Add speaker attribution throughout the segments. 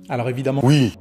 Speaker 1: Alors évidemment,
Speaker 2: Oui.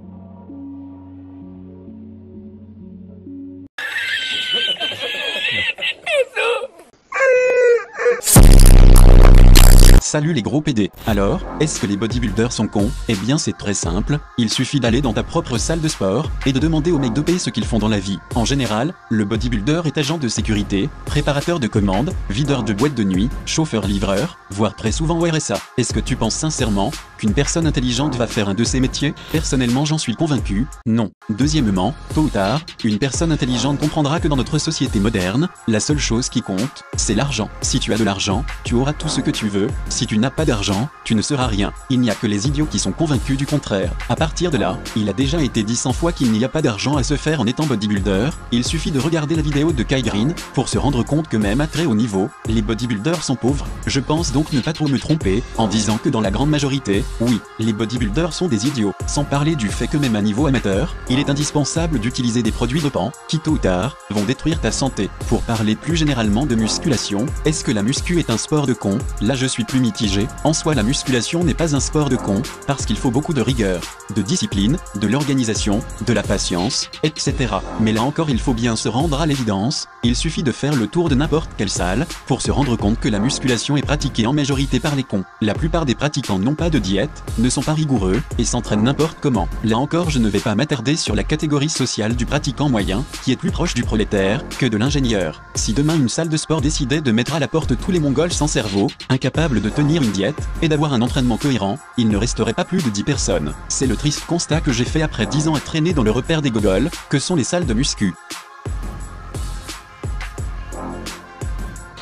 Speaker 3: Salut les gros PD. Alors, est-ce que les bodybuilders sont cons? Eh bien c'est très simple, il suffit d'aller dans ta propre salle de sport, et de demander aux mecs de payer ce qu'ils font dans la vie. En général, le bodybuilder est agent de sécurité, préparateur de commandes, videur de boîte de nuit, chauffeur-livreur, voire très souvent au RSA. Est-ce que tu penses sincèrement qu'une personne intelligente va faire un de ces métiers? Personnellement j'en suis convaincu, non. Deuxièmement, tôt ou tard, une personne intelligente comprendra que dans notre société moderne, la seule chose qui compte, c'est l'argent. Si tu as de l'argent, tu auras tout ce que tu veux. Si tu n'as pas d'argent, tu ne seras rien. Il n'y a que les idiots qui sont convaincus du contraire. À partir de là, il a déjà été dit 100 fois qu'il n'y a pas d'argent à se faire en étant bodybuilder. Il suffit de regarder la vidéo de Kai Greene pour se rendre compte que même à très haut niveau, les bodybuilders sont pauvres. Je pense donc ne pas trop me tromper en disant que dans la grande majorité, oui, les bodybuilders sont des idiots. Sans parler du fait que même à niveau amateur, il est indispensable d'utiliser des produits dopants qui tôt ou tard vont détruire ta santé. Pour parler plus généralement de musculation, est-ce que la muscu est un sport de con? Là je suis plus mitigé. En soi la musculation n'est pas un sport de con, parce qu'il faut beaucoup de rigueur, de discipline, de l'organisation, de la patience, etc. Mais là encore il faut bien se rendre à l'évidence, il suffit de faire le tour de n'importe quelle salle, pour se rendre compte que la musculation est pratiquée en majorité par les cons. La plupart des pratiquants n'ont pas de diète, ne sont pas rigoureux, et s'entraînent n'importe comment. Là encore je ne vais pas m'attarder sur la catégorie sociale du pratiquant moyen, qui est plus proche du prolétaire, que de l'ingénieur. Si demain une salle de sport décidait de mettre à la porte tous les mongols sans cerveau, incapables de tenir une diète, et d'avoir un entraînement cohérent, il ne resterait pas plus de 10 personnes. C'est le triste constat que j'ai fait après 10 ans à traîner dans le repère des gogols, que sont les salles de muscu.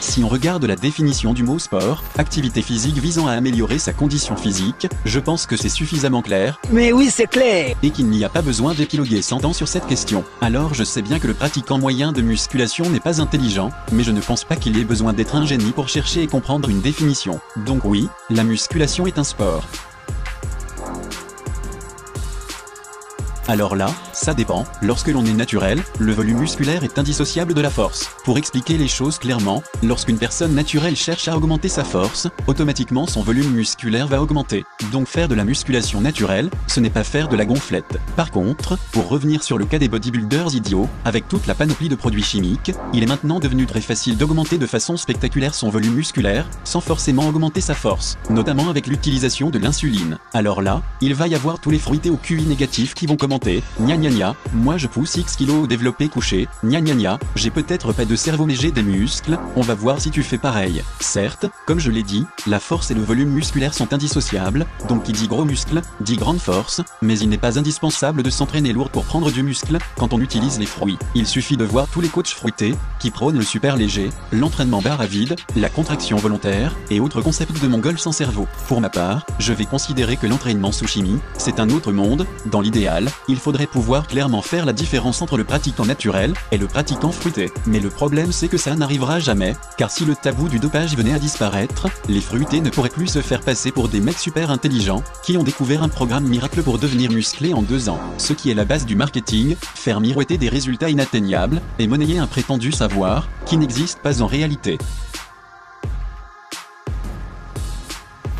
Speaker 3: Si on regarde la définition du mot sport, activité physique visant à améliorer sa condition physique, je pense que c'est suffisamment clair.
Speaker 4: Mais oui, c'est clair!
Speaker 3: Et qu'il n'y a pas besoin d'épiloguer 100 ans sur cette question. Alors je sais bien que le pratiquant moyen de musculation n'est pas intelligent, mais je ne pense pas qu'il ait besoin d'être un génie pour chercher et comprendre une définition. Donc oui, la musculation est un sport. Alors là, ça dépend. Lorsque l'on est naturel, le volume musculaire est indissociable de la force. Pour expliquer les choses clairement, lorsqu'une personne naturelle cherche à augmenter sa force, automatiquement son volume musculaire va augmenter. Donc faire de la musculation naturelle, ce n'est pas faire de la gonflette. Par contre, pour revenir sur le cas des bodybuilders idiots, avec toute la panoplie de produits chimiques, il est maintenant devenu très facile d'augmenter de façon spectaculaire son volume musculaire, sans forcément augmenter sa force, notamment avec l'utilisation de l'insuline. Alors là, il va y avoir tous les fruités au QI négatif qui vont commenter. Gna gna gna, moi je pousse X kilos au développé couché, gna gna gna, j'ai peut-être pas de cerveau mais j'ai des muscles, on va voir si tu fais pareil. Certes, comme je l'ai dit, la force et le volume musculaire sont indissociables, donc qui dit gros muscle, dit grande force, mais il n'est pas indispensable de s'entraîner lourd pour prendre du muscle, quand on utilise les fruits. Il suffit de voir tous les coachs fruités, qui prônent le super léger, l'entraînement barre à vide, la contraction volontaire, et autres concepts de mongols sans cerveau. Pour ma part, je vais considérer que l'entraînement sous chimie, c'est un autre monde, dans l'idéal, il faudrait pouvoir clairement faire la différence entre le pratiquant naturel et le pratiquant fruité. Mais le problème c'est que ça n'arrivera jamais, car si le tabou du dopage venait à disparaître, les fruités ne pourraient plus se faire passer pour des mecs super intelligents, qui ont découvert un programme miracle pour devenir musclés en 2 ans. Ce qui est la base du marketing, faire miroiter des résultats inatteignables, et monnayer un prétendu savoir, qui n'existe pas en réalité.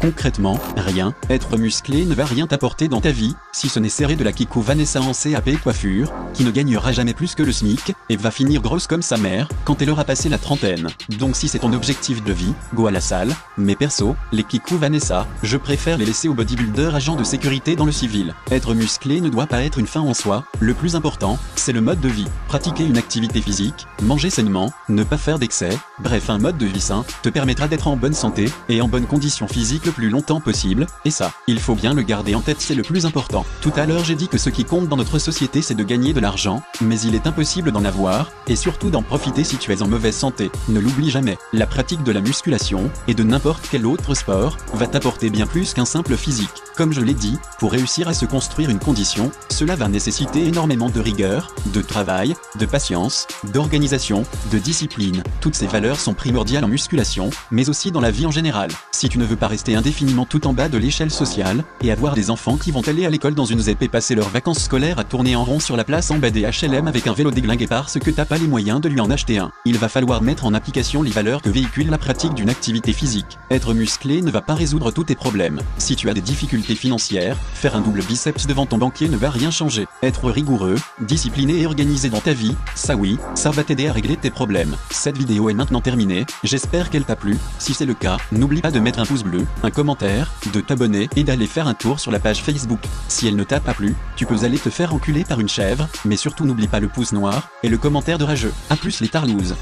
Speaker 3: Concrètement, rien. Être musclé ne va rien t'apporter dans ta vie, si ce n'est serrer de la Kikou Vanessa en CAP coiffure, qui ne gagnera jamais plus que le SMIC, et va finir grosse comme sa mère, quand elle aura passé la trentaine. Donc si c'est ton objectif de vie, go à la salle, mais perso, les Kikou Vanessa, je préfère les laisser aux bodybuilders agents de sécurité dans le civil. Être musclé ne doit pas être une fin en soi, le plus important, c'est le mode de vie. Pratiquer une activité physique, manger sainement, ne pas faire d'excès, bref un mode de vie sain, te permettra d'être en bonne santé, et en bonne condition physique le plus longtemps possible, et ça, il faut bien le garder en tête, c'est le plus important. Tout à l'heure j'ai dit que ce qui compte dans notre société c'est de gagner de l'argent, mais il est impossible d'en avoir, et surtout d'en profiter si tu es en mauvaise santé. Ne l'oublie jamais, la pratique de la musculation, et de n'importe quel autre sport, va t'apporter bien plus qu'un simple physique. Comme je l'ai dit, pour réussir à se construire une condition, cela va nécessiter énormément de rigueur, de travail, de patience, d'organisation, de discipline. Toutes ces valeurs sont primordiales en musculation, mais aussi dans la vie en général. Si tu ne veux pas rester indéfiniment tout en bas de l'échelle sociale, et avoir des enfants qui vont aller à l'école dans une ZEP et passer leurs vacances scolaires à tourner en rond sur la place en bas des HLM avec un vélo déglingué parce que t'as pas les moyens de lui en acheter un. Il va falloir mettre en application les valeurs que véhicule la pratique d'une activité physique. Être musclé ne va pas résoudre tous tes problèmes. Si tu as des difficultés financières, faire un double biceps devant ton banquier ne va rien changer. Être rigoureux, discipliné et organisé dans ta vie, ça oui, ça va t'aider à régler tes problèmes. Cette vidéo est maintenant terminée, j'espère qu'elle t'a plu. Si c'est le cas, n'oublie pas de mettre un pouce bleu, un commentaire, de t'abonner et d'aller faire un tour sur la page Facebook. Si elle ne t'a pas plu, tu peux aller te faire enculer par une chèvre, mais surtout n'oublie pas le pouce noir et le commentaire de rageux. A plus les tarlouses.